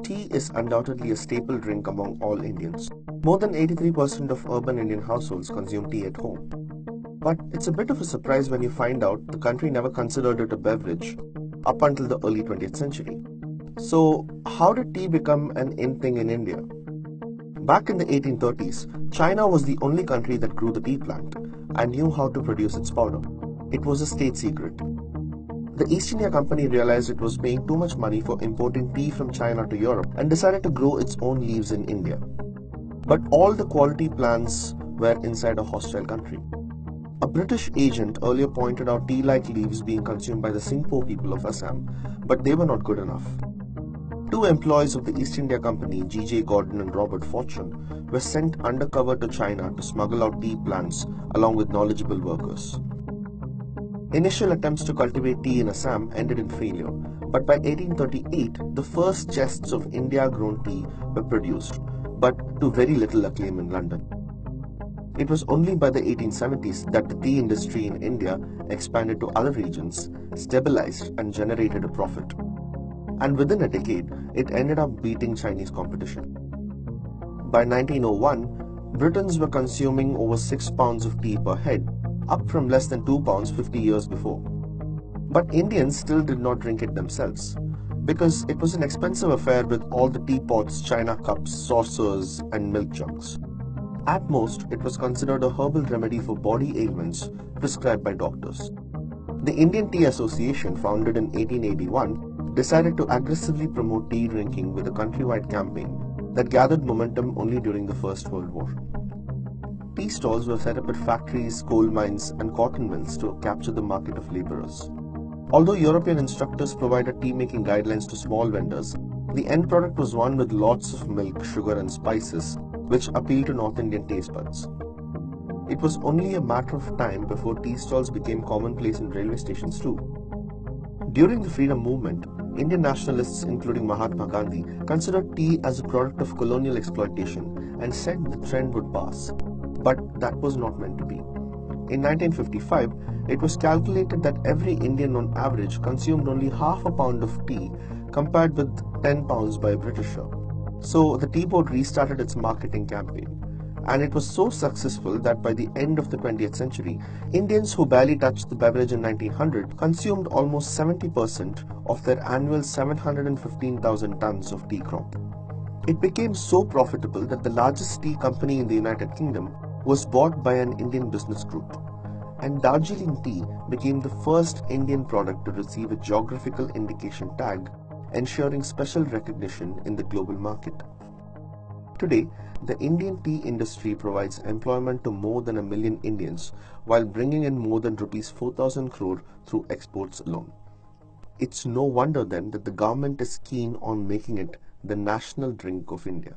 Tea is undoubtedly a staple drink among all Indians. More than 83% of urban Indian households consume tea at home. But it's a bit of a surprise when you find out the country never considered it a beverage up until the early 20th century. So, how did tea become an in thing in India? Back in the 1830s, China was the only country that grew the tea plant and knew how to produce its powder. It was a state secret. The East India Company realized it was paying too much money for importing tea from China to Europe and decided to grow its own leaves in India. But all the quality plans were inside a hostile country. A British agent earlier pointed out tea-like leaves being consumed by the Singpho people of Assam, but they were not good enough. Two employees of the East India Company, G.J. Gordon and Robert Fortune, were sent undercover to China to smuggle out tea plants along with knowledgeable workers. Initial attempts to cultivate tea in Assam ended in failure, but by 1838, the first chests of India-grown tea were produced, but to very little acclaim in London. It was only by the 1870s that the tea industry in India expanded to other regions, stabilized and generated a profit. And within a decade, it ended up beating Chinese competition. By 1901, Britons were consuming over 6 pounds of tea per head, up from less than 2 pounds 50 years before. But Indians still did not drink it themselves, because it was an expensive affair with all the teapots, china cups, saucers, and milk jugs. At most, it was considered a herbal remedy for body ailments prescribed by doctors. The Indian Tea Association, founded in 1881, decided to aggressively promote tea drinking with a countrywide campaign that gathered momentum only during the First World War. Tea stalls were set up at factories, coal mines, and cotton mills to capture the market of laborers. Although European instructors provided tea-making guidelines to small vendors, the end product was one with lots of milk, sugar, and spices, which appealed to North Indian taste buds. It was only a matter of time before tea stalls became commonplace in railway stations too. During the freedom movement, Indian nationalists including Mahatma Gandhi considered tea as a product of colonial exploitation and said the trend would pass. But that was not meant to be. In 1955, it was calculated that every Indian on average consumed only half a pound of tea compared with 10 pounds by a Britisher. So the tea board restarted its marketing campaign. And it was so successful that by the end of the 20th century, Indians who barely touched the beverage in 1900 consumed almost 70% of their annual 715,000 tons of tea crop. It became so profitable that the largest tea company in the United Kingdom was bought by an Indian business group, and Darjeeling tea became the first Indian product to receive a geographical indication tag, ensuring special recognition in the global market. Today, the Indian tea industry provides employment to more than 1 million Indians while bringing in more than Rs 4,000 crore through exports alone. It's no wonder then that the government is keen on making it the national drink of India.